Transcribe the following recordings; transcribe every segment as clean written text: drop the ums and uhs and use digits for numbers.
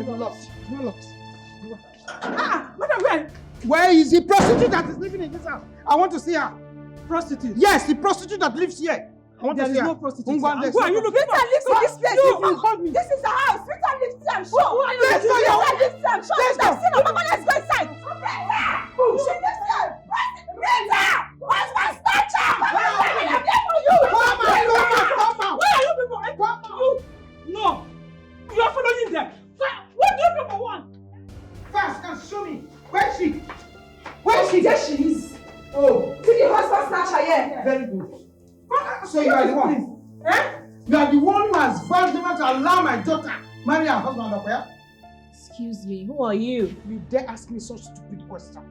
even locked. Not locked. Madam, where is the prostitute that is living in this house? I want to see her. Prostitute? Yes, the prostitute that lives here. I want to see her. There is no prostitute. Who are you looking for? Rita lives in this place. You. This is the house. Rita lives here, I'm sure. Who are you? Let's go. Rita lives here, I'm sure. Let's go. Mama, let's go inside. She lives here. Rita! Where's my snatcher? I'm here for you. Come on. Where are you people? Come on. No. You are following them. What do you people want? Fast, can show me. Where is she? Where is she? There she is. Oh. See the husband snatcher here. Very good. So you are the one? Eh? You are the one who has vowed never to allow my daughter marry her husband up here? Excuse me, who are you? You dare ask me such stupid question?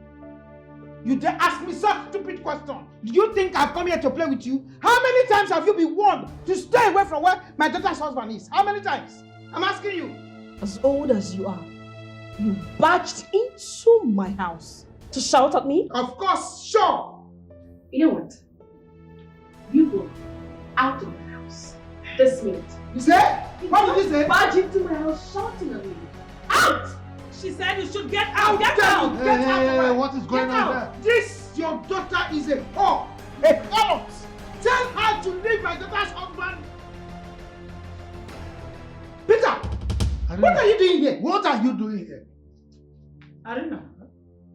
You dare ask me such stupid question? Do you think I've come here to play with you? How many times have you been warned to stay away from where my daughter's husband is? How many times? I'm asking you. As old as you are, you barged into my house to shout at me? Of course, sure. You know what? You go out of my house this minute. You say? What did you say? Barge into my house shouting at me. Out! She said you should get out. Get out! Get out! What is going on there? This, your daughter is a whore. A harlot. Tell her to leave my daughter's husband. Peter! What are you doing here? What are you doing here? Arena.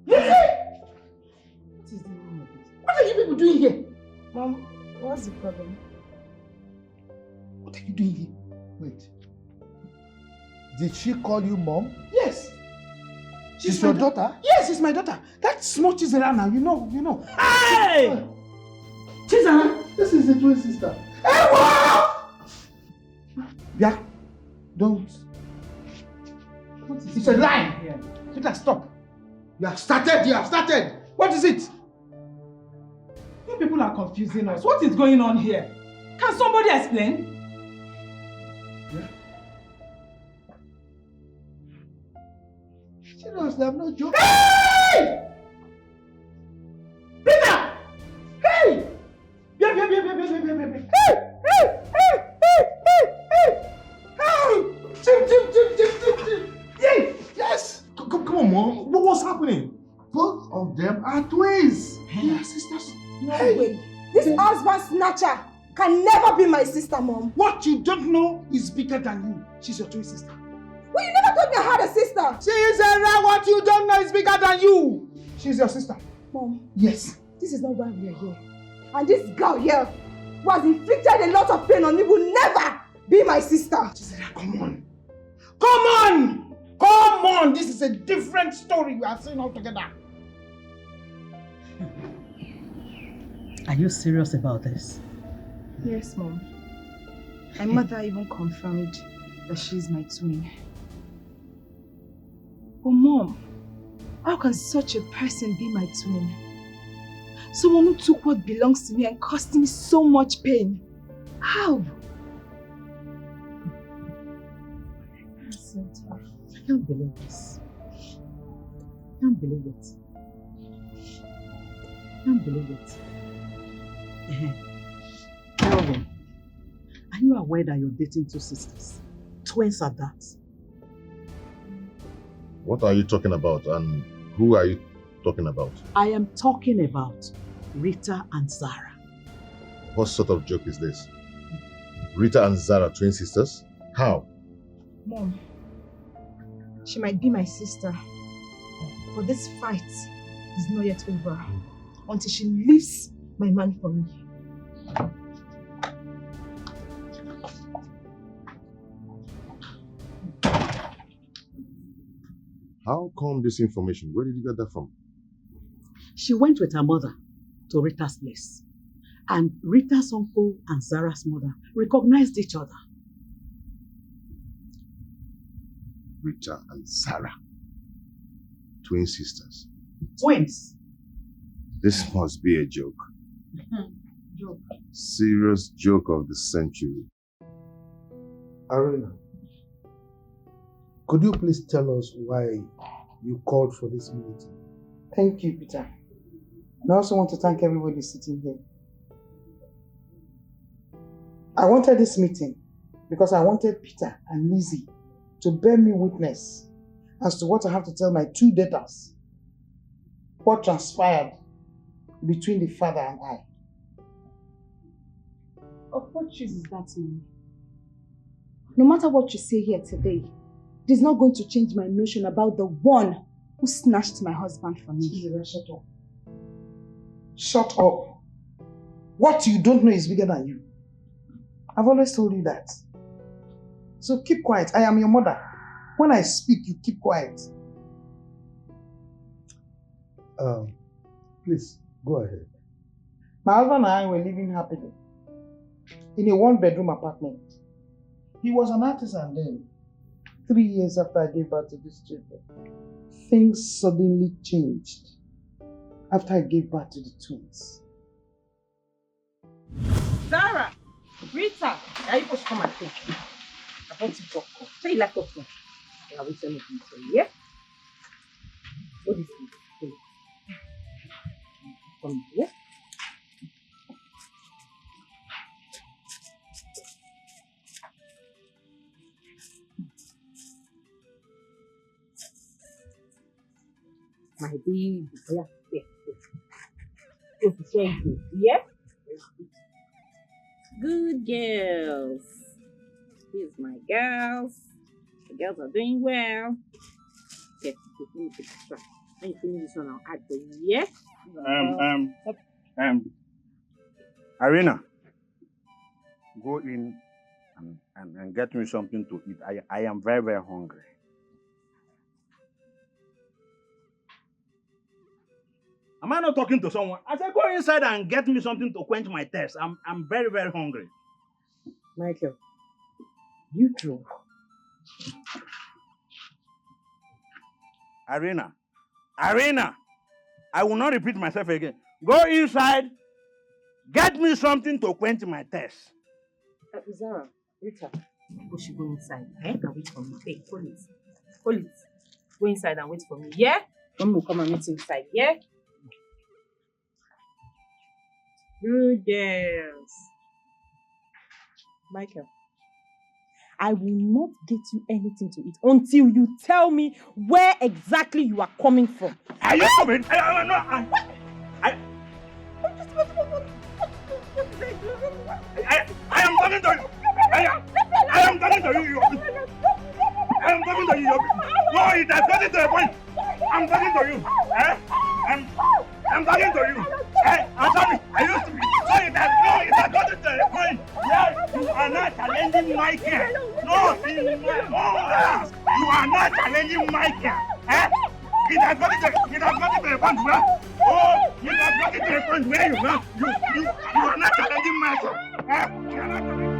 Luchy! What is the name of it? What are you people doing here? Mom, what's the problem? What are you doing here? Wait. Did she call you mom? Yes. She's your daughter? Yes, she's my daughter. That small Chisara now, you know. Hey! Chisara? This is the twin sister. Hey, what? Yeah. Don't. It's a lie. Peter, stop. You have started. What is it? You people are confusing us. What is going on here? Can somebody explain? Yeah. Seriously, I'm not joking. Hey! Peter! Hey! Hey! Chim! Yes! Come on, mom. What's happening? Both of them are twins. They are sisters. No way. This husband snatcher can never be my sister, Mom. What you don't know is bigger than you. She's your twin sister. Well, you never told me I had a sister. Chisara, what you don't know is bigger than you. She's your sister. Mom. Yes. This is not why we are here. And this girl here, who has inflicted a lot of pain on me, will never be my sister. Chisara, come on. This is a different story we are seeing altogether. Are you serious about this? Yes, Mom. My mother even confirmed that she's my twin. But Mom, how can such a person be my twin? Someone who took what belongs to me and caused me so much pain. How? I can't believe this. I can't believe it. Kelvin, are you aware that you're dating two sisters? Twins at that. What are you talking about and who are you talking about? I am talking about Rita and Zara. What sort of joke is this? Rita and Zara, twin sisters? How? Mom, she might be my sister, but this fight is not yet over until she leaves my man for me. How come this information? Where did you get that from? She went with her mother to Rita's place, and Rita's uncle and Zara's mother recognized each other. Rita and Zara, twin sisters. Twins. This must be a joke. Joke. Serious joke of the century. Arena, could you please tell us why you called for this meeting? Thank you, Peter. And I also want to thank everybody sitting here. I wanted this meeting because I wanted Peter and Lizzie to bear me witness as to what I have to tell my 2 daughters. What transpired between the father and I. Of what choice is that, Mommy? No matter what you say here today, it is not going to change my notion about the one who snatched my husband from me. Shut up. Shut up. What you don't know is bigger than you. I've always told you that. So keep quiet. I am your mother. When I speak, you keep quiet. Please, go ahead. My husband and I were living happily in a 1-bedroom apartment. He was an artisan then. 3 years after I gave birth to these children, things suddenly changed after I gave birth to the twins. Zara, Rita, are you supposed to come and take me? I want to talk. Say you like talking. I will tell you something, yeah? What is this? Come here. My baby, yeah, yeah. Okay, thank you. Yeah? Good girls. Here's my girls. The girls are doing well. Okay, let me take this one. When you finish this one, I'll add the yeah. Irina, go in and get me something to eat. I am very, very hungry. Am I not talking to someone? I said, go inside and get me something to quench my thirst. I'm very, very hungry. Micheal, you too. Irina, I will not repeat myself again. Go inside, get me something to quench my thirst. Zara, Rita, we should go inside. And wait for me. Hey, hold it. Go inside and wait for me, yeah? Then we'll come and meet inside, yeah? Good girls. Micheal, I will not get you anything to eat until you tell me where exactly you are coming from. Are you coming? I am talking to you. I am talking to you. I am talking to you. No, it has gotten to a point. I'm talking to you. I'm talking to you. I'm sorry. I used to be. So it has gotten to a point. Yes, you are not challenging my care. No, you are not challenging my care. It has gotten to a point where it has gotten to a point where you are not challenging my care. You are not challenging.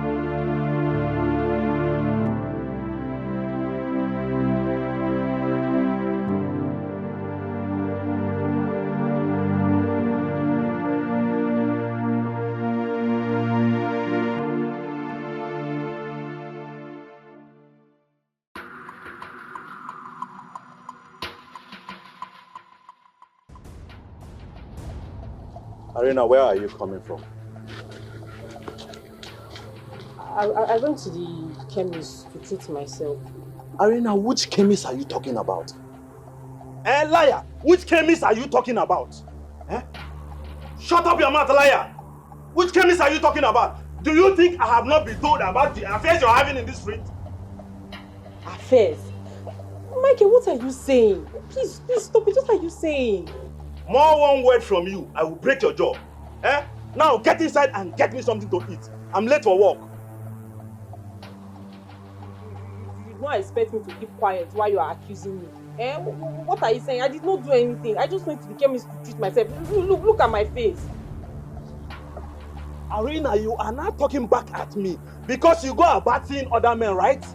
Irina, where are you coming from? I went to the chemist to treat myself. Irina, which chemist are you talking about? Liar! Which chemist are you talking about? Shut up your mouth, liar! Which chemist are you talking about? Do you think I have not been told about the affairs you're having in this street? Affairs? Micheal, what are you saying? Please stop it. What are you saying? More one word from you, I will break your jaw. Now get inside and get me something to eat. I'm late for work. You don't expect me to keep quiet while you are accusing me. What are you saying? I did not do anything. I just went to the chemist to treat myself. Look at my face. Irina, you are not talking back at me because you go about seeing other men, right?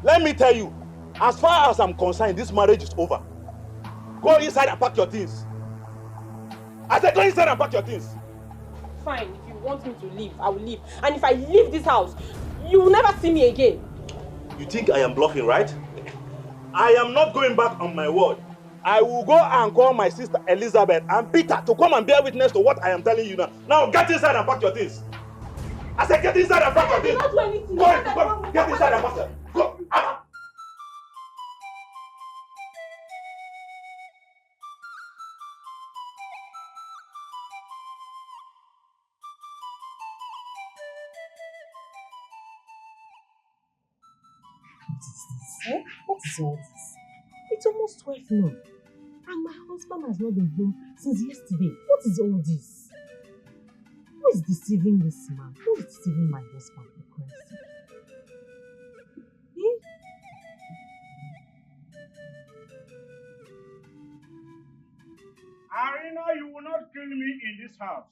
Let me tell you, as far as I'm concerned, this marriage is over. Go inside and pack your things. I said go inside and pack your things. Fine, if you want me to leave, I will leave. And if I leave this house, you will never see me again. You think I am bluffing, right? I am not going back on my word. I will go and call my sister Elizabeth and Peter to come and bear witness to what I am telling you now. Now get inside and pack your things. I said get inside and pack your things. I did not do anything. Go, get inside and pack your things. Go. is this? Eh? What is all this? It's almost 12 noon. And my husband has not been home since yesterday. What is all this? Who is deceiving this man? Who is deceiving my husband, for Christ's sake? Arena, you will not kill me in this house.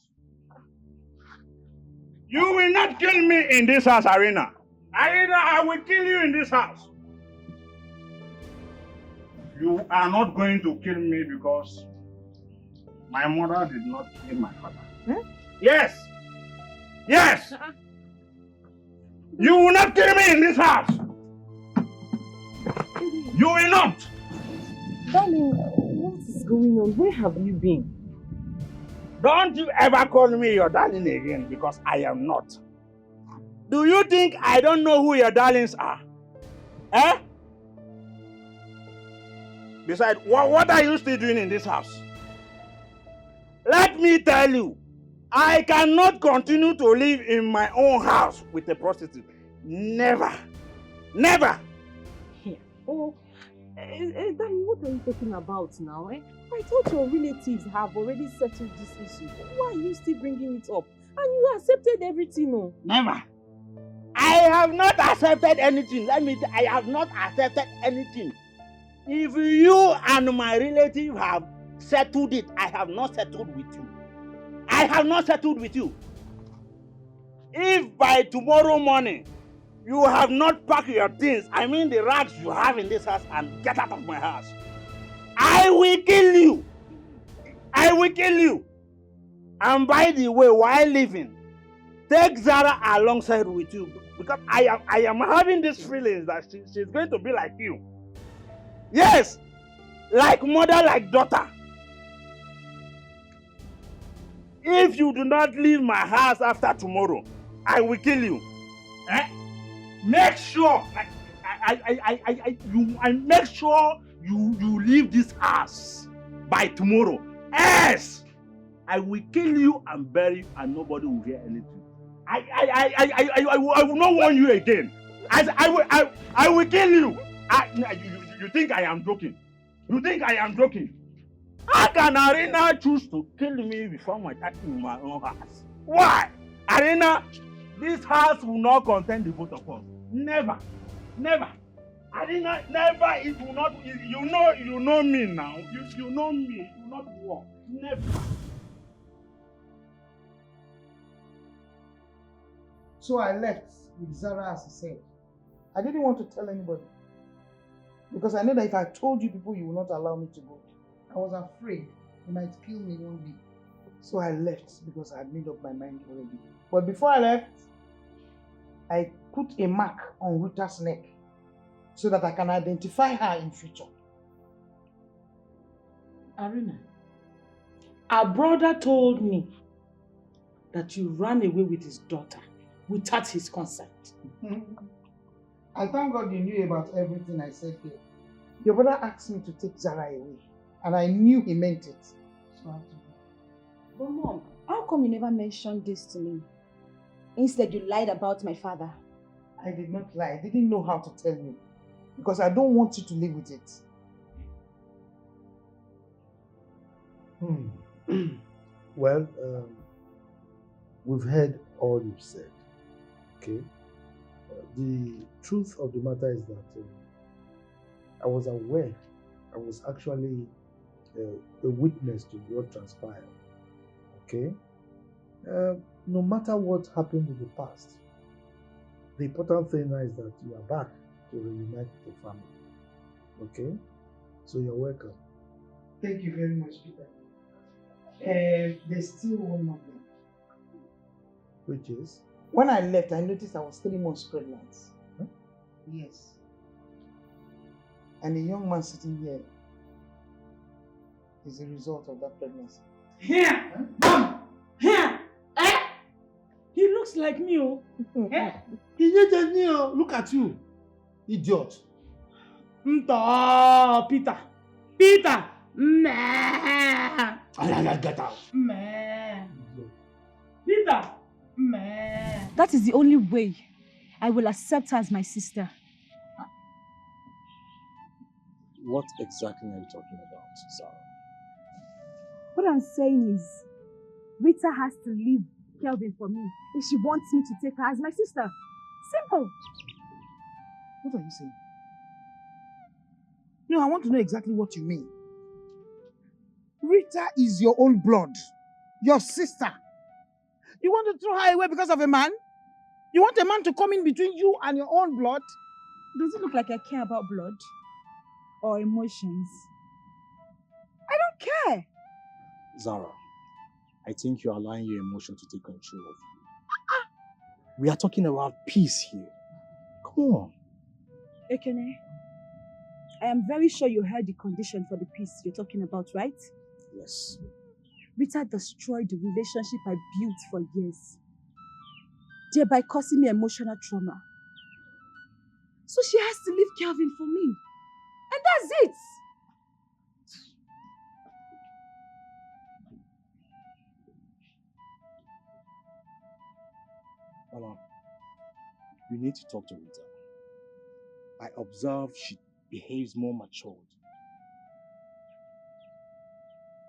You will not kill me in this house, Arena. Arena, I will kill you in this house. You are not going to kill me because my mother did not kill my father. Huh? Yes. Yes. You will not kill me in this house. You will not. Darling, what is going on? Where have you been? Don't you ever call me your darling again because I am not. Do you think I don't know who your darlings are? Eh? Besides, what are you still doing in this house? Let me tell you, I cannot continue to live in my own house with a prostitute. Never. Never. Here. Oh, darling, what are you talking about now? Eh? I thought your relatives have already settled this issue. Why are you still bringing it up? And you accepted everything, no? Never. I have not accepted anything. I have not accepted anything. If you and my relative have settled it, I have not settled with you. I have not settled with you. If by tomorrow morning you have not packed your things, I mean the rags you have in this house, and get out of my house, I will kill you. I will kill you. And by the way, while leaving, take Zara alongside with you, because I am having these feelings that she's going to be like you. Yes, like mother, like daughter. If you do not leave my house after tomorrow, I will kill you. Eh? Make sure, I make sure you leave this house by tomorrow. Else, I will kill you and bury you, and nobody will hear anything. I will not warn you again. I will kill you. You think I am joking? You think I am joking? How can Arena choose to kill me before my time in my own house? Why? Arena, this house will not contain the both of us. Never. Never. Arena, never. It will not. You know me now. You know me. It will not work. Never. So I left with Zara, as he said. I didn't want to tell anybody. Because I know that if I told you people, you will not allow me to go. I was afraid you might kill me one day. So I left because I had made up my mind already. But before I left, I put a mark on Rita's neck so that I can identify her in future. Arena, our brother told me that you ran away with his daughter without his consent. I thank God you knew about everything I said here. Your brother asked me to take Zara away, and I knew he meant it. So I have to go. But Mom, how come you never mentioned this to me? Instead, you lied about my father. I did not lie. I didn't know how to tell you. Because I don't want you to live with it. Well, we've heard all you've said. Okay? The truth of the matter is that I was aware, I was actually a witness to what transpired. Okay? No matter what happened in the past, the important thing now is that you are back to reunite the family. Okay? So you're welcome. Thank you very much, Peter. There's still one more thing. Which is? When I left, I noticed I was 3 months pregnant. Huh? Yes. And the young man sitting here is the result of that pregnancy. Here! Mom! Here! Eh? He looks like me, oh. Eh? He hated me, oh. Look at you. Idiot. Peter! Peter! Meh! Get out. Meh! Peter! Meh! That is the only way I will accept her as my sister. What exactly are you talking about, Zara? What I'm saying is, Rita has to leave Kelvin for me if she wants me to take her as my sister. Simple. What are you saying? No, I want to know exactly what you mean. Rita is your own blood. Your sister. You want to throw her away because of a man? You want a man to come in between you and your own blood? Does it look like I care about blood or emotions? I don't care. Zara, I think you're allowing your emotion to take control of you. We are talking about peace here. Come on. Ekene, I am very sure you heard the condition for the peace you're talking about, right? Yes. Rita destroyed the relationship I built for years, thereby causing me emotional trauma. So she has to leave Kelvin for me. And that's it. Mama, you need to talk to Rita. I observe she behaves more matured.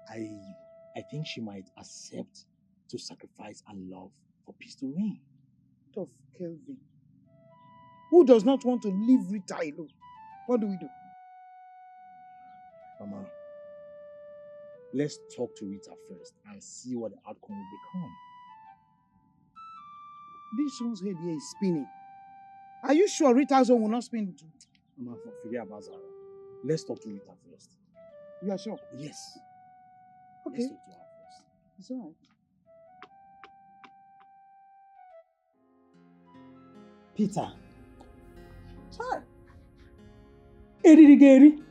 I think she might accept to sacrifice her love for peace to reign. Of Kelvin. Who does not want to leave Rita alone? What do we do? Mama, let's talk to Rita first and see what the outcome will become. This one's head here is spinning. Are you sure Rita's own will not spin too? Mama, forget about Zara. Let's talk to Rita first. You are sure? Yes. Okay. Let's talk to her first. It's all right. Peter. Sorry. Erigeri.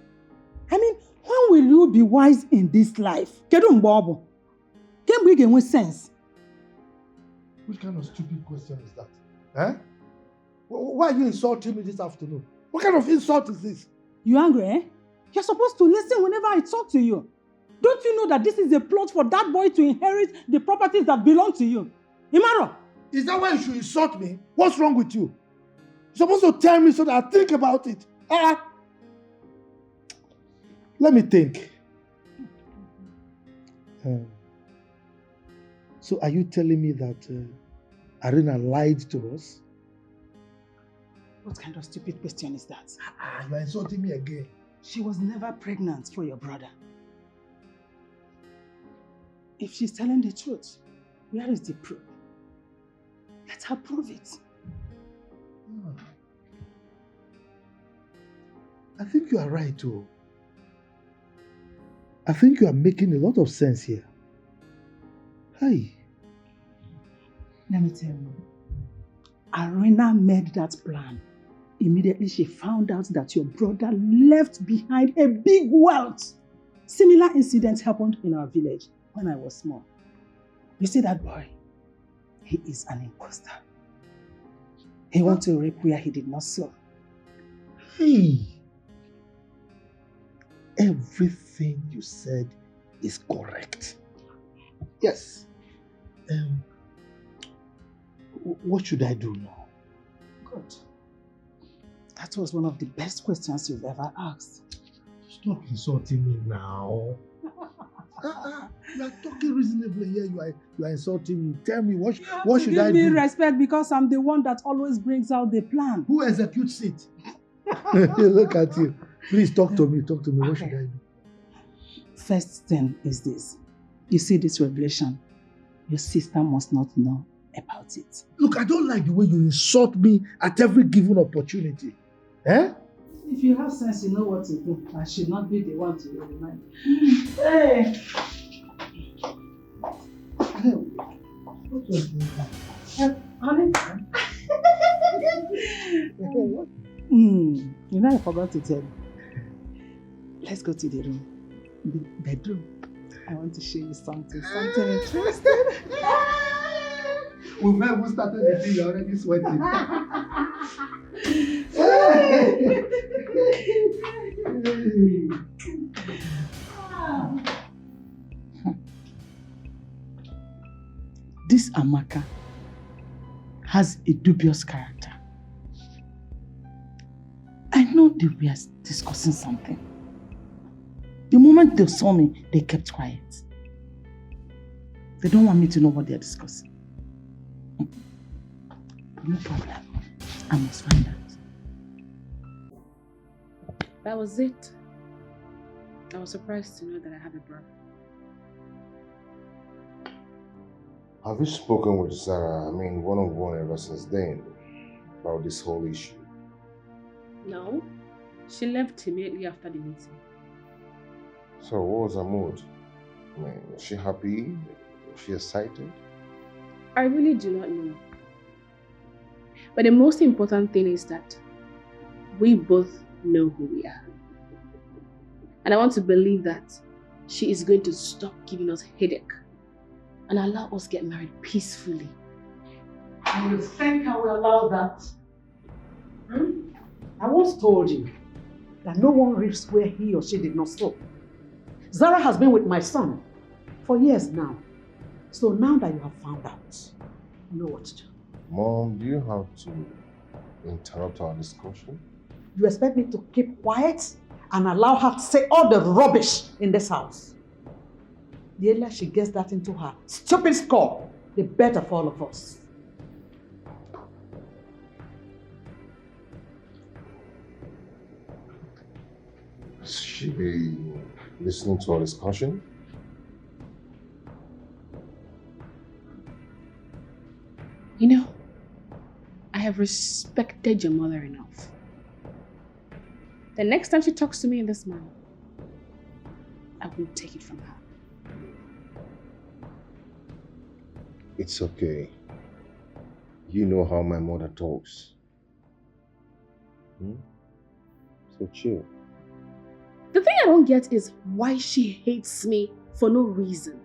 I mean, when will you be wise in this life? Kedu mgbe ọ bụ? Kemgbe ị ga-enwe sense? Which kind of stupid question is that? Eh? Why are you insulting me this afternoon? What kind of insult is this? You angry, eh? You're supposed to listen whenever I talk to you. Don't you know that this is a plot for that boy to inherit the properties that belong to you? Imaro? Is that why you should insult me? What's wrong with you? You're supposed to tell me so that I think about it. Let me think. So are you telling me that Arena lied to us? What kind of stupid question is that? You are insulting me again. She was never pregnant for your brother. If she's telling the truth, where is the proof? Let her prove it. I think you are right, too. I think you are making a lot of sense here. Hi. Let me tell you, Arena made that plan. Immediately she found out that your brother left behind a big wealth. Similar incidents happened in our village when I was small. You see that boy? He is an imposter. He wants to reap where he did not sow. Hey. Everything you said is correct. Yes. What should I do now? Good. That was one of the best questions you've ever asked. Stop insulting me now. You are talking reasonably here. You are insulting me. Tell me, what should I do? Give me respect because I'm the one that always brings out the plan. Who executes it? Look at you. Please talk to me. Talk to me. What should I do? First thing is this. You see this revelation. Your sister must not know about it. Look, I don't like the way you insult me at every given opportunity. Eh? If you have sense, you know what to do. I should not be the one to remind. Hey! What was this? Honey? You know I forgot to tell you. Let's go to the room. The bedroom. I want to show you something interesting. We might have started the thing, you're already sweating. This Amaka has a dubious character. I know that we are discussing something. The moment they saw me, they kept quiet. They don't want me to know what they're discussing. No problem. I must find out. That was it. I was surprised to know that I have a brother. Have you spoken with Sarah, one-on-one ever since then, about this whole issue? No. She left immediately after the meeting. So what was her mood? Was she happy? Was she excited? I really do not know. But the most important thing is that we both know who we are. And I want to believe that she is going to stop giving us headache and allow us get married peacefully. And you think I will allow that? I once told you that no one reaps where he or she did not sow. Zara has been with my son for years now. So now that you have found out, you know what to do. Mom, do you have to interrupt our discussion? You expect me to keep quiet and allow her to say all the rubbish in this house? The earlier she gets that into her stupid skull, the better for all of us. Is she listening to our discussion? You know, I have respected your mother enough. The next time she talks to me in this manner, I won't take it from her. It's okay. You know how my mother talks. So chill. The thing I don't get is why she hates me for no reason.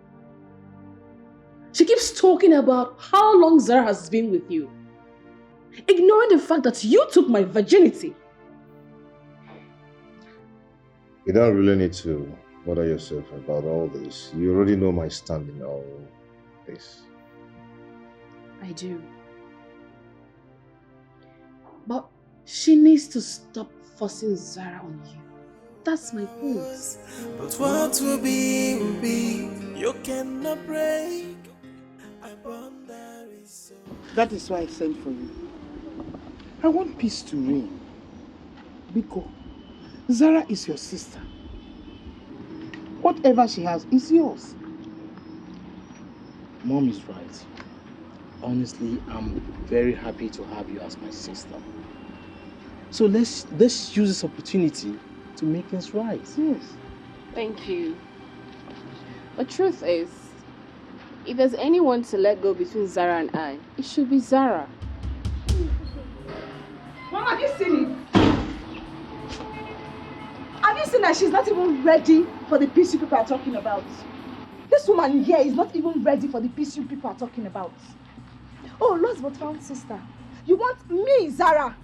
She keeps talking about how long Zara has been with you, ignoring the fact that you took my virginity. You don't really need to bother yourself about all this. You already know my stand in all this. I do. But she needs to stop forcing Zara on you. That's my point. But what will be, you cannot break. That is why I sent for you. I want peace to reign. Because Zara is your sister. Whatever she has is yours. Mom is right. Honestly, I'm very happy to have you as my sister. So let's use this opportunity to make things right. Yes. Thank you. The truth is, if there's anyone to let go between Zara and I, it should be Zara. Mom, have you seen it? Have you seen that she's not even ready for the peace you people are talking about? This woman here is not even ready for the peace you people are talking about. Oh, lost but found sister. You want me, Zara,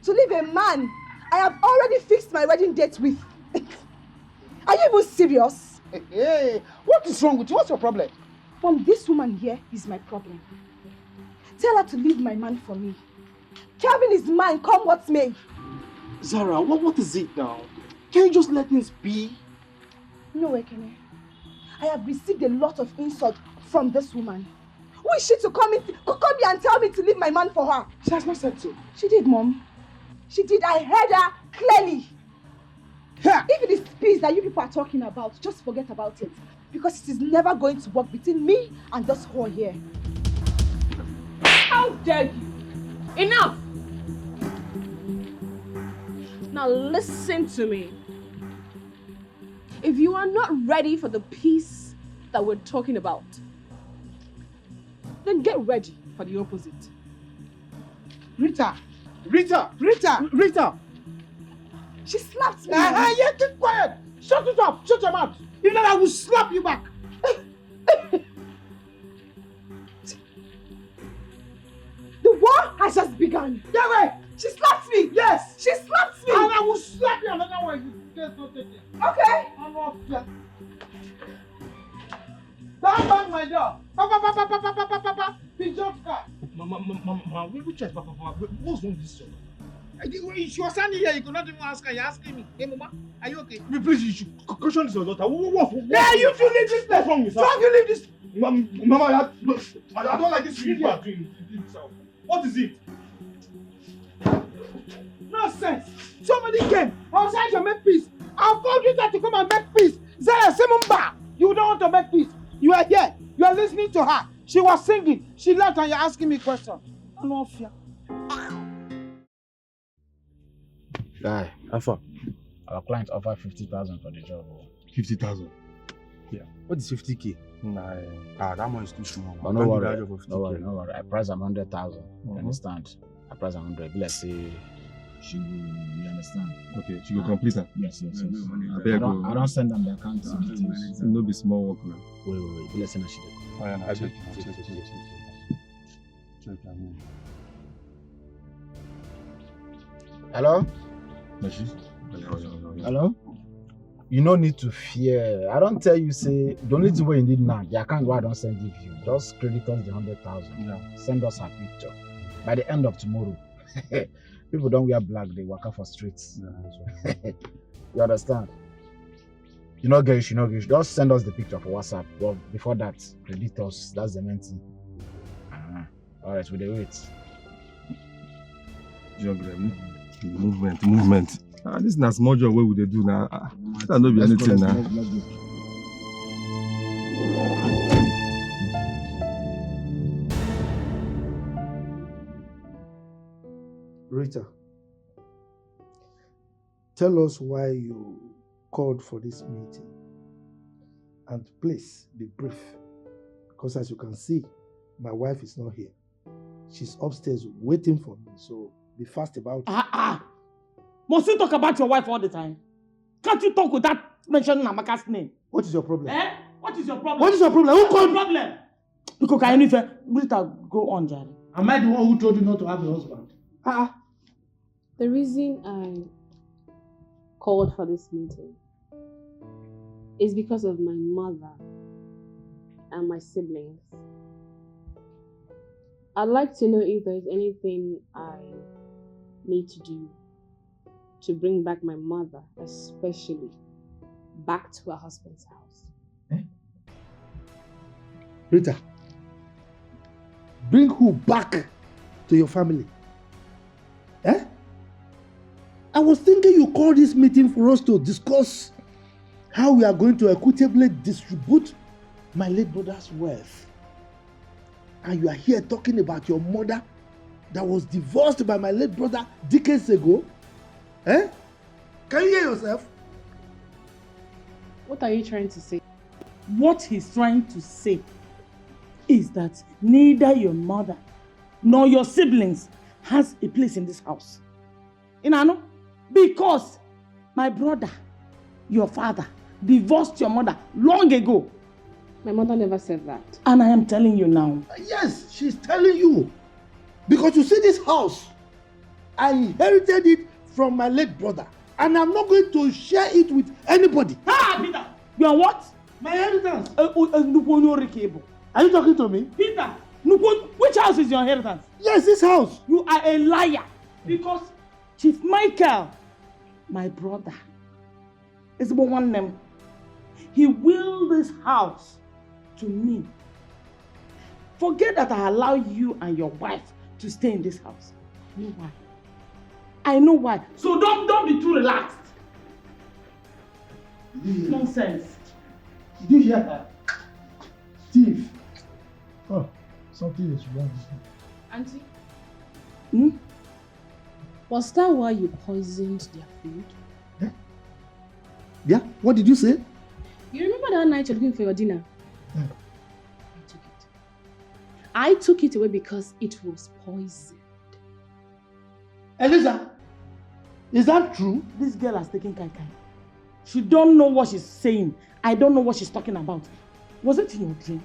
to leave a man I have already fixed my wedding date with? Are you even serious? Hey, what is wrong with you? What's your problem? Mom, this woman here is my problem. Tell her to leave my man for me. Kevin is mine, come what may. Zara, what is it now? Can you just let things be? No, Ekene. I have received a lot of insult from this woman. Who is she to come here and tell me to leave my man for her? She has not said so. She did, Mom. She did. I heard her clearly. Yeah. If it is peace that you people are talking about, just forget about it. Because it is never going to work between me and this whore here. How dare you! Enough! Now listen to me. If you are not ready for the peace that we're talking about, then get ready for the opposite. Rita! She slapped me. Yeah, keep quiet. Shut it up. Shut your mouth. If not, I will slap you back. The war has just begun. Get away. She slapped me. Yes. She slapped me. And I will slap you another one if you just don't take it. Okay. I'm off here. Don't bang my door. Papa. He just got. Mama, which is Papa? What's wrong with this? She was standing here, you could not even ask her. You're asking me. Hey, Mama, are you okay? Please, you should caution this your daughter. What? Yeah, you should leave this place. What's wrong with her? So you leave this. Mama, I don't like this thing you are doing in this house. What is it? Nonsense. Somebody came outside to make peace. I've called you there to come and make peace. Zara Simumba, you don't want to make peace. You are here. You are listening to her. She was singing. She left and you're asking me questions. I don't fear. Guy, Alpha, our client offered 50,000 for the job. 50,000? Yeah. What is 50k? Nah, that one is too small. But no worry, no worry. I price am 100,000. You understand? I price am 100. Let's say she will, you understand? Okay, she will complete her. Yes. I don't send them the account details. No be small work now. Wait. Let's send her she. Check. Hello? Hello? You no need to fear. I don't tell you, say, the only thing you need now, the account where I don't send it you. Just credit us the 100,000. Yeah. Send us her picture. By the end of tomorrow, people don't wear black, they walk out for streets. Yeah. You understand? You know, guys, just send us the picture for WhatsApp. But before that, credit us. That's the main thing. Alright, we wait. Movement. This is not small job. What would they do now? That don't be anything now. Let's go. Rita, tell us why you called for this meeting. And please be brief. Because as you can see, my wife is not here. She's upstairs waiting for me. So be fast about it. Must you talk about your wife all the time? Can't you talk without mentioning Amaka's name? What is your problem? What is your problem? What is your problem? Who called? Problem? Because can you Rita, go on, Jerry. Am I the one who told you not to have a husband? The reason I called for this meeting is because of my mother and my siblings. I'd like to know if there's anything I need to do to bring back my mother, especially back to her husband's house. Rita, bring who back to your family? I was thinking you called this meeting for us to discuss how we are going to equitably distribute my late brother's wealth. And you are here talking about your mother that was divorced by my late brother decades ago? Can you hear yourself? What are you trying to say? What he's trying to say is that neither your mother nor your siblings has a place in this house. You know? Because my brother, your father, divorced your mother long ago. My mother never said that. And I am telling you now. Yes, she's telling you. Because you see this house, I inherited it from my late brother. And I'm not going to share it with anybody. Peter! You are what? My inheritance. Are you talking to me? Peter! Which house is your inheritance? Yes, this house. You are a liar. Because Chief Micheal, my brother, is one name. He willed this house to me. Forget that I allow you and your wife to stay in this house. You know why? I know why. So don't be too relaxed. Nonsense. Did you hear that? Thief. Oh, something is wrong. Auntie? Was that why you poisoned their food? Yeah? What did you say? You remember that night you're looking for your dinner? I took it away because it was poisoned. Eliza, is that true? This girl has taken kai. She don't know what she's saying. I don't know what she's talking about. Was it in your dream?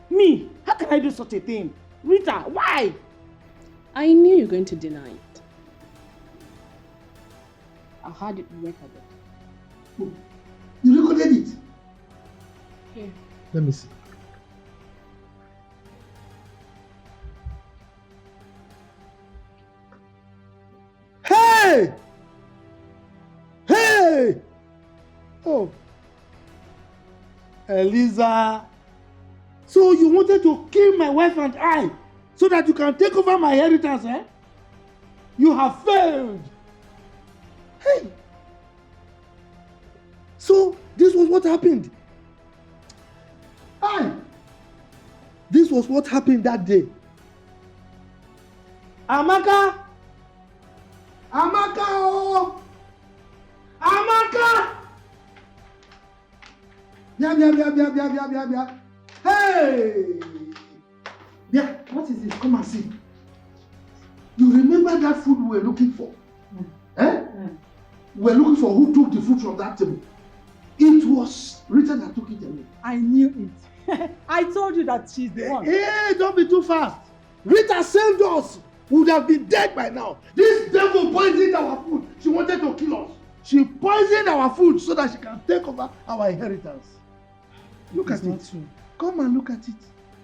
Me? How can I do such a thing? Rita, why? I knew you were going to deny it. I had it recorded. Oh, you recorded it? Yeah. Let me see. Hey! Hey! Oh. Eliza. So you wanted to kill my wife and I so that you can take over my inheritance, eh? You have failed. Hey! So this was what happened. Hi! This was what happened that day. Amaka! Amaka! Oh! Amaka! Bia. Hey! Bia, what is it? Come and see. You remember that food we were looking for? Eh? We were looking for who took the food from that table. It was Rita that took it away. I knew it. I told you that she's the one. Hey, don't be too fast. Rita saved us. We would have been dead by now. This devil poisoned our food. She wanted to kill us. She poisoned our food so that she can take over our inheritance. Look at it. True. Come and look at it.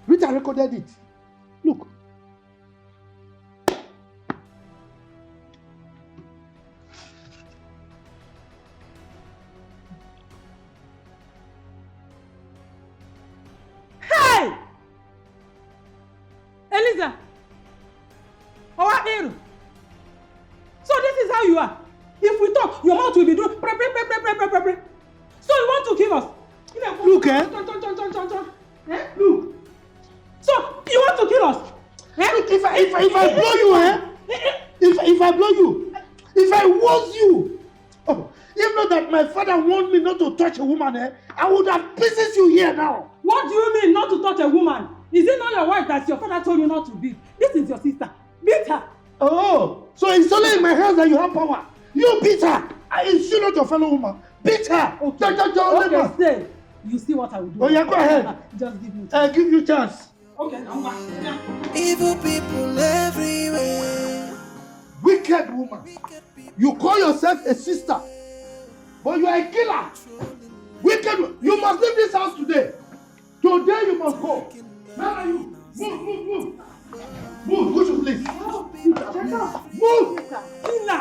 Rita recorded it. Look. Hey! Eliza! Our hero! So this is how you are. If we talk, your mouth will be doing pre. So you want to kill us? Look, eh? Look. So you want to kill us? Look, if I blow you, eh? If I blow you, if I was you, oh, if not that my father warned me not to touch a woman, eh? I would have pieces you here now. What do you mean not to touch a woman? Is it not your wife that your father told you not to beat? This is your sister. Beat her. Oh, so it's only in my hands that you have power. You beat her. Is she not your fellow woman? Beat her. Okay, stay. You see what I will do. Oh yeah, go ahead. Just give me chance. I give you chance. Okay, I'm back. Evil people everywhere. Wicked woman. You call yourself a sister, but you are a killer. Wicked. You must leave this house today. Today you must go. Where are you? Move. Move, go to place. Move. Tina,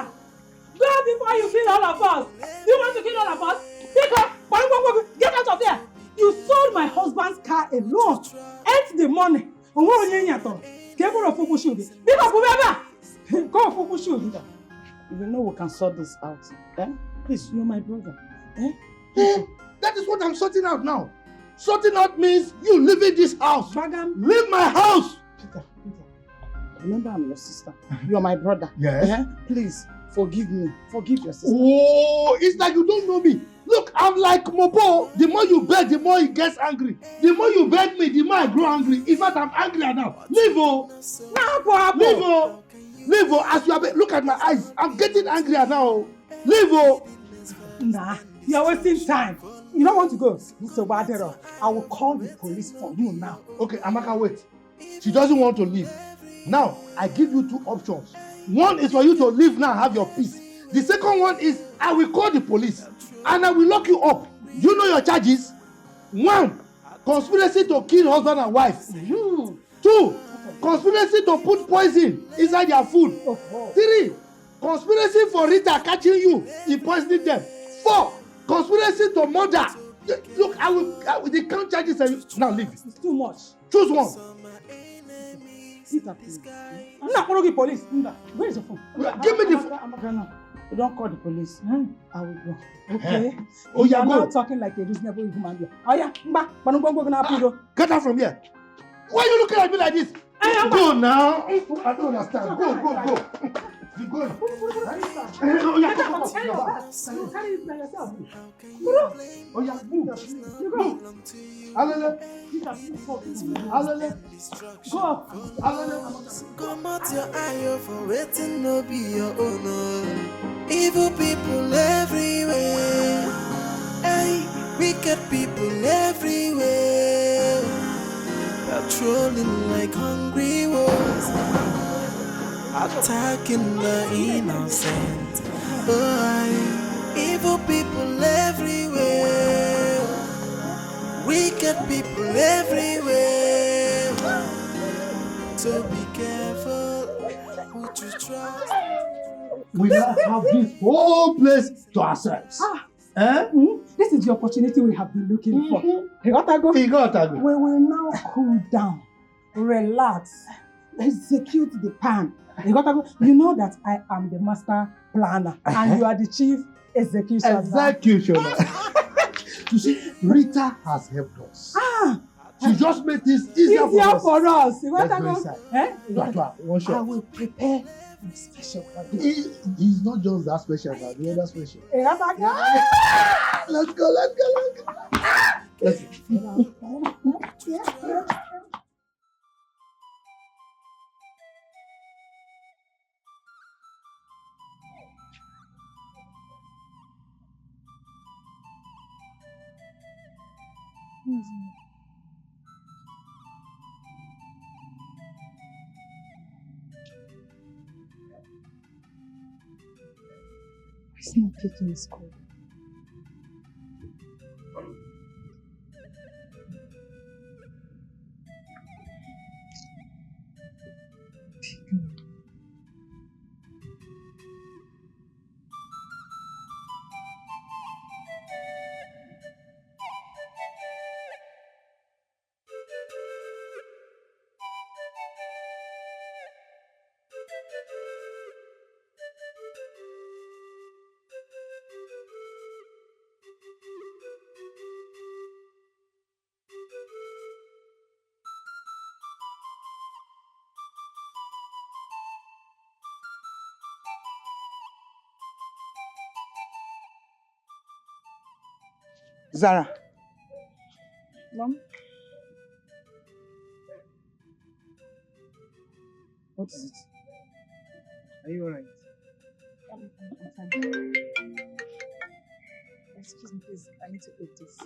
go before you kill all of us. You want to kill all of us? Pick up. Get out of there. You sold my husband's car alone. Ate the money. You know we can sort this out. Eh? Please, you're my brother. Eh? That is what I'm sorting out now. Sorting out means you leaving this house. Leave my house. Peter. Remember, I'm your sister. You're my brother. Yes. Eh? Please, forgive me. Forgive your sister. Oh, it's like you don't know me. Look, I'm like Mopo. The more you beg, the more he gets angry. The more you beg me, the more I grow angry. In fact, I'm angry now. Leave, oh. Leave, oh. Leave, oh. As you are, look at my eyes. I'm getting angrier now. Leave, oh. Nah, you're wasting time. You don't want to go. Mr. Wadero, I will call the police for you now. Okay, Amaka, wait. She doesn't want to leave. Now, I give you two options. One is for you to leave now and have your peace. The second one is I will call the police and I will lock you up. You know your charges? 1, conspiracy to kill husband and wife. 2, conspiracy to put poison inside their food. 3, conspiracy for Rita catching you in poisoning them. 4, conspiracy to murder. Look, I will the count charges and you now leave. It's too much. Choose one. Peter, please. I'm not calling the police. Where is your phone? Give me the phone. You don't call the police. I will go. Okay? Oh, you yeah, are go. not talking like a reasonable human being. Oh, yeah. Get out from here. Why are you looking at me like this? Go now. I don't understand. Go. You go. Oh, yeah, come. Carry it by yourself. Oh, yeah, move. You go. Alele. Go. Come out your eye for waiting no be your own. Evil people everywhere. Hey, wicked people everywhere. Patrolling like hungry wolves, attacking the innocent. Oh, evil people everywhere. Wicked people everywhere. So be careful who to trust. we now have this whole place to ourselves. This is the opportunity we have been looking for. We will now cool down, relax, execute the plan. You know that I am the master planner and you are the chief executioner. You see, Rita has helped us. She just made this easier for us. Let's go inside. I will prepare special for you. He's not just that special, but the other special. Let's go. Let's go. It's not picking his call. Zara. Mom? What is it? Are you alright? I'm fine. Excuse me, please. I need to eat this.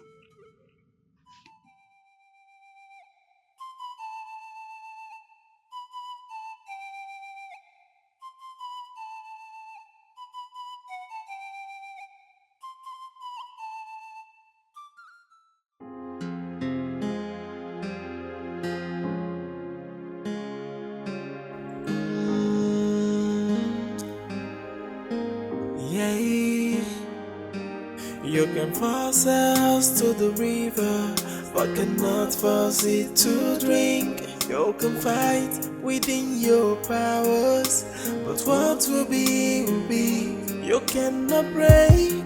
You can force us to the river, but cannot force it to drink. You can fight within your powers, but what will be, will be. You cannot break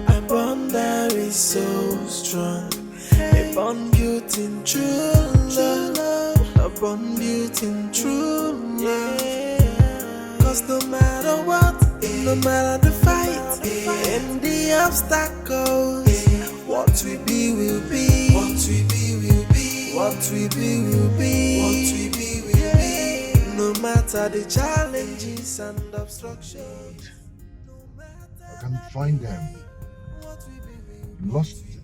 a bond that is so strong, a bond built in true love, a bond built in true love. Cause no matter what, no matter the fight, and the obstacles, what we be will be, what we be will be, what we be will be, what we be will be. No matter the challenges and obstructions. I can't find them. Lost them.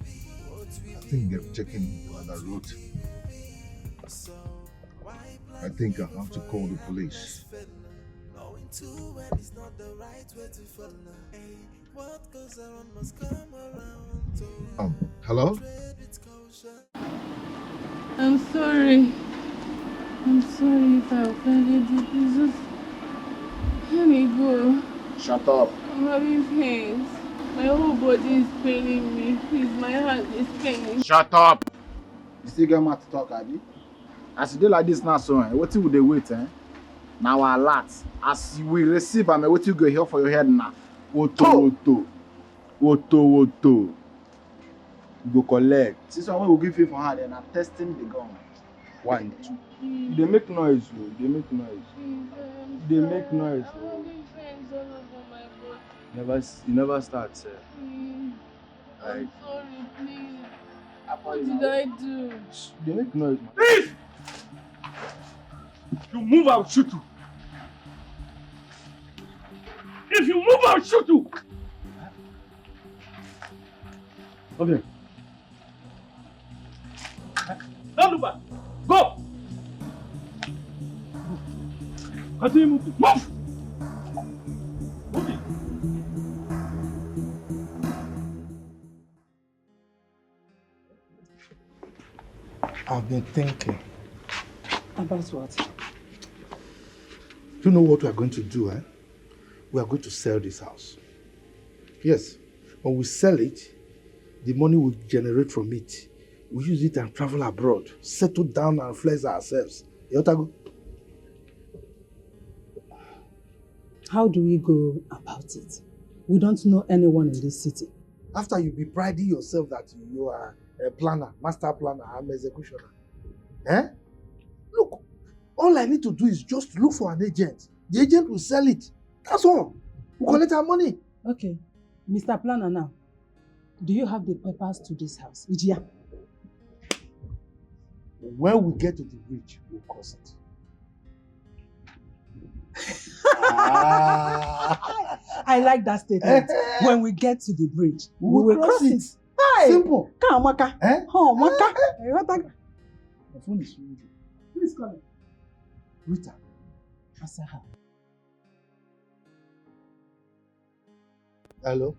I think they've taken another route. I think I have to call the police. Hello? I'm sorry. I'm sorry if I offended you. Please just let me go. Shut up. I'm having pains. My whole body is paining me. Please, my hand is paining. Shut up. You still get mad to talk, Abby? As you do like this now, so what would they wait, eh? Now our lads, as we receive, I'm what you go here for your head now. Oto. You go collect. See someone will give you for hand and I'm testing the gun. 1, 2. They make noise, bro. They make noise. They make noise, bro. You never start, sir. I'm sorry, please. What did I do? They make noise, man. Please! If you move, I'll shoot you. If you move, I'll shoot you. Okay. Don't look back. Go. Continue moving. Move. Move. I've been thinking. About what? Do you know what we're going to do, eh? we are going to sell this house. Yes, when we sell it, the money we generate from it, we use it and travel abroad, settle down and flex ourselves. You know, how do we go about it? We don't know anyone in this city. After you be priding yourself that you are a planner, master planner, I'm executioner. Eh? Look, all I need to do is just look for an agent. The agent will sell it. That's all. We'll collect our money. Okay. Mr. Planner now, do you have the papers to this house? Ijia? When we get to the bridge, we'll cross it. I like that statement. When we get to the bridge, we will cross it. Hey! Simple. Come on, Maka. Oh, Maka. The phone is ringing. Who is calling? Rita. Answer her. Hello?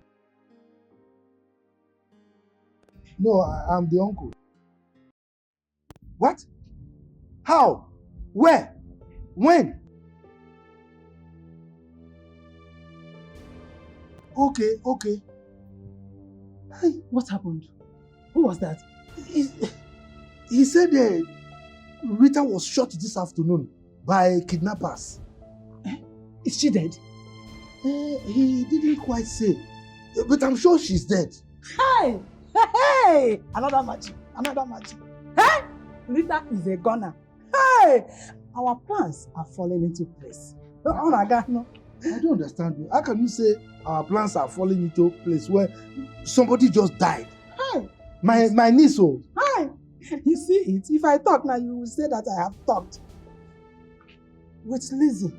No, I'm the uncle. What? How? Where? When? Okay. Hey, what happened? Who was that? He said Rita was shot this afternoon by kidnappers. Is she dead? He didn't quite say, but I'm sure she's dead. Hey! Another magic. Hey! Rita is a gunner. Hey! Our plans are falling into place. Oh my God, no. I don't understand you. How can you say our plans are falling into place where somebody just died? Hey! My niece. Oh. Hey! You see it? If I talk now, you will say that I have talked. With Lizzie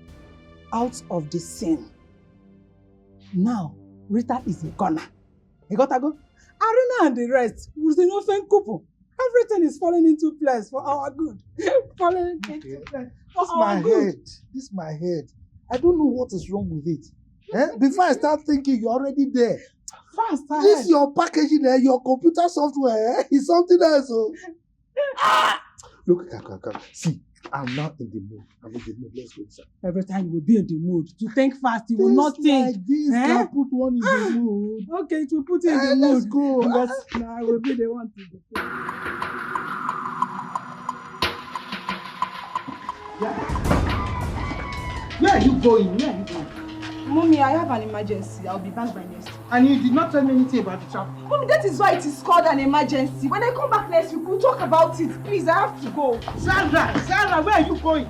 out of the scene. Now, Rita is a gunner. You gotta go? Arena and the rest was an open couple. Everything is falling into place for our good. Falling into place for our good. This is my head. I don't know what is wrong with it. Before I start thinking, you're already there. Fast, this your packaging there, your computer software is something else. Oh. Look, come. See, I'm now in the mood. Let's go inside. Every time you will be in the mood to think fast, you will not think. Like this can put one in the mood. Okay, it will put you in the mood. Let's go. But now I will be the one to go. Where are you going? Mommy, I have an emergency. I'll be back by next week. And you did not tell me anything about the trap. Mommy, that is why it is called an emergency. When I come back next week, we'll talk about it. Please, I have to go. Sarah, where are you going?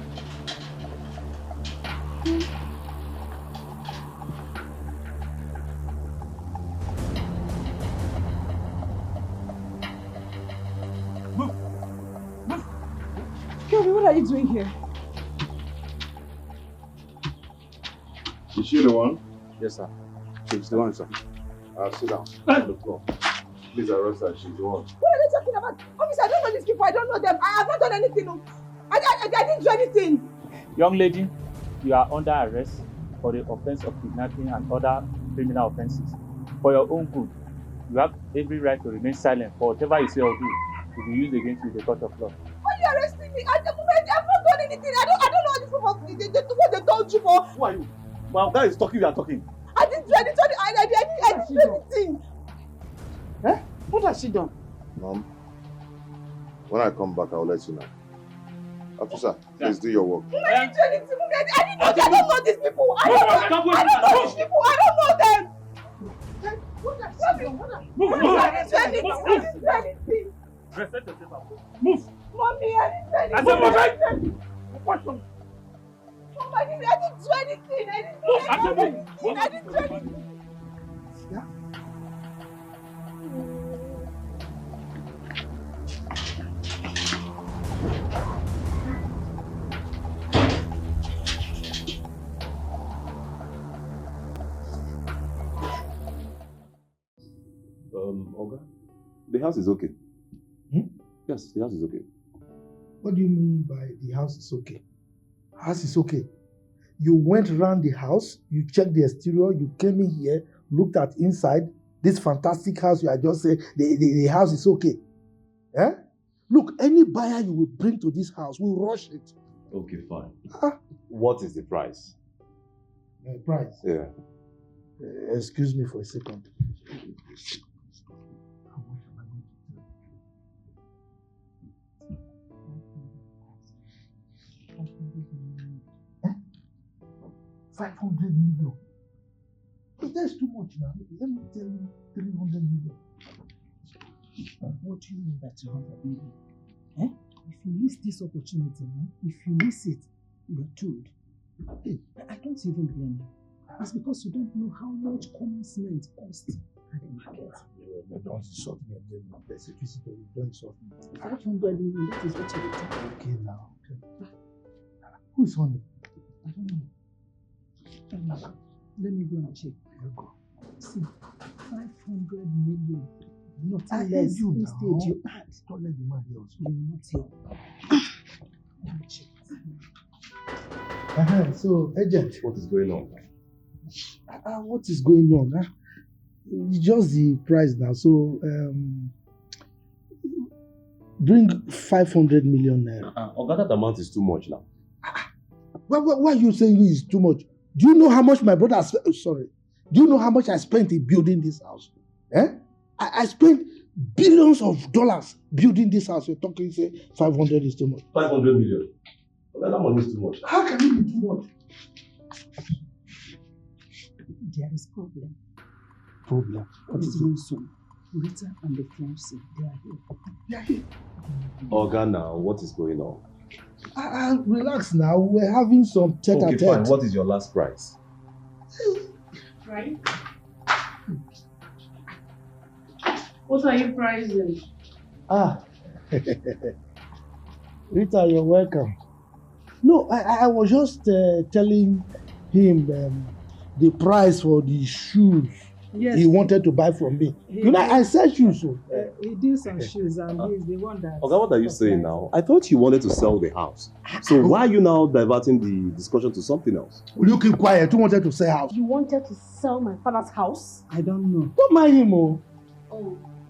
Kelvin, what are you doing here? Is she the one? Yes, sir. She's the one, sir. Sit down on the floor. Please arrest her. She's the one. What are they talking about? Officer, I don't know these people. I don't know them. I have not done anything. I didn't do anything. Young lady, you are under arrest for the offense of kidnapping and other criminal offenses. For your own good, you have every right to remain silent for whatever you say or do to be used against you in the court of law. Why are you arresting me? At the moment, I've not done anything. I don't know what these people what they told you for. Who are you? My guy is talking, you are talking. I didn't do anything. I didn't do anything. What has she done? Mom, when I come back, I'll let you know. Officer, please do your work. I didn't do anything. I don't know these people. I don't know these people. I don't know them. What has she done? I didn't do anything. Move. Mommy, I didn't do anything. What's wrong? I didn't do anything. I didn't do anything. Yeah. Oga, the house is okay. Yes, the house is okay. What do you mean by the house is okay? House is okay. You went around the house, you checked the exterior, you came in here, looked at inside this fantastic house. You are just saying the house is okay. Eh? Look, any buyer you will bring to this house will rush it. Okay, fine. What is the price? Price. Yeah. Excuse me for a second. Eh? 500 million. But that's too much now. Let me tell you 300 million. What do you mean by 200 million? Eh? If you miss this opportunity, if you miss it, you're doomed. Hey, I don't even blame you. It's because you don't know how much common cement costs at the market. Don't insult me again. There's a visitor. Don't insult me. 500 million, that is what you're talking. Okay, now. Okay. Who is Onny? I don't know. Let me go and check. Go. See, 500 million. I Nothing heard less. you Instead, now. you add. Don't let the man hear us. You will not take. Let me check. So, agent. What is going on? What is going on? It's just the price now. So, bring 500 million naira. That amount is too much now. Why are you saying it's too much? Do you know how much my brother has spent? Sorry. Do you know how much I spent in building this house? I spent billions of dollars building this house. You're talking, say 500 is too much. 500 million. That money is too much. How can it be too much? There is problem. Problem? What is going on? Rita and the fiancé, they are here. They are here. Organa, what is going on? Relax now. We're having some tete-a-tete. Okay, fine. What is your last price? Right? What are you pricing? Rita, you're welcome. No, I was just telling him the price for the shoes he wanted to buy from me. I sell shoes. He did some shoes and he's the one that... Okay, what are you saying now? I thought you wanted to sell the house. So why are you now diverting the discussion to something else? Will you keep quiet? You wanted to sell house. You wanted to sell my father's house? I don't know. Don't mind him, oh.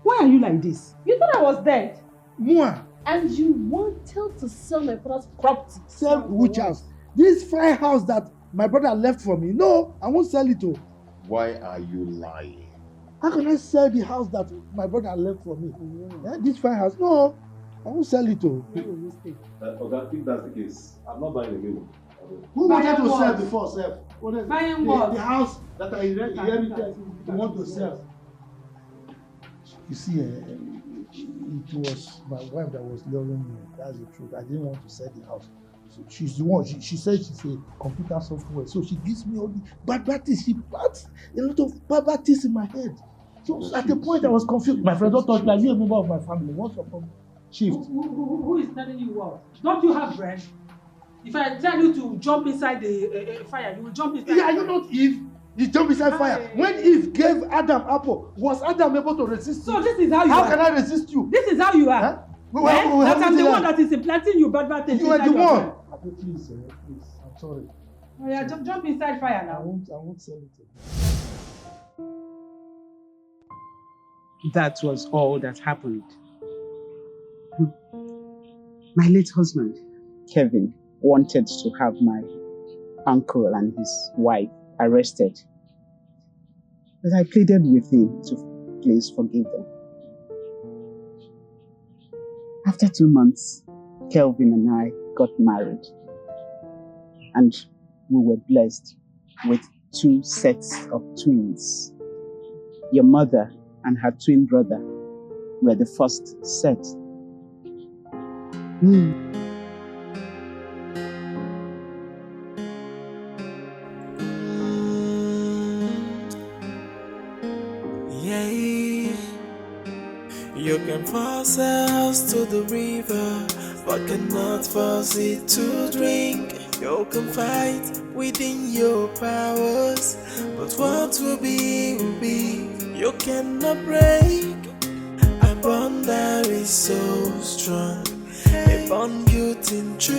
Why are you like this? You thought I was dead? Moi. And you wanted to sell my father's property? Sell which house? This fine house that my brother left for me. No, I won't sell it. Why are you lying? How can I sell the house that my brother left for me? This fine house? No, I won't sell it. Okay, if that's the case, I'm not buying again. Who wanted to sell before, sir? Buying what? The house that I inherited, you want to sell. You see, it was my wife that was luring me. That's the truth. I didn't want to sell the house. So she's the one. She said she's a computer software. So she gives me all the bad practice. She puts a lot of bad practice in my head. So at the point I was confused. My friend don't touch me. Are you a member of my family? What's your problem? Shift. Who is telling you what? Don't you have bread? If I tell you to jump inside the fire, you will jump inside. Yeah, you not Eve. You jump inside fire. When Eve gave Adam apple, was Adam able to resist you? So this is how you are. How can I resist you? This is how you are. Huh? That I'm the one that is implanting you bad things. You are the one. Please, I'm sorry. Oh yeah, jump inside fire now. I won't sell it. That was all that happened. My late husband, Kevin, wanted to have my uncle and his wife arrested. But I pleaded with him to please forgive them. After 2 months, Kelvin and I got married. And we were blessed with 2 sets of twins. Your mother and her twin brother were the first set. You can force a house to the river, but cannot force it to drink. You can fight within your powers, but what will be, will be. You cannot break a bond that is so strong, a bond built in true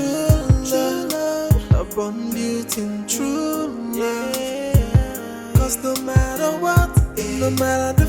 love, a bond built in true love. Cause no matter what, no matter the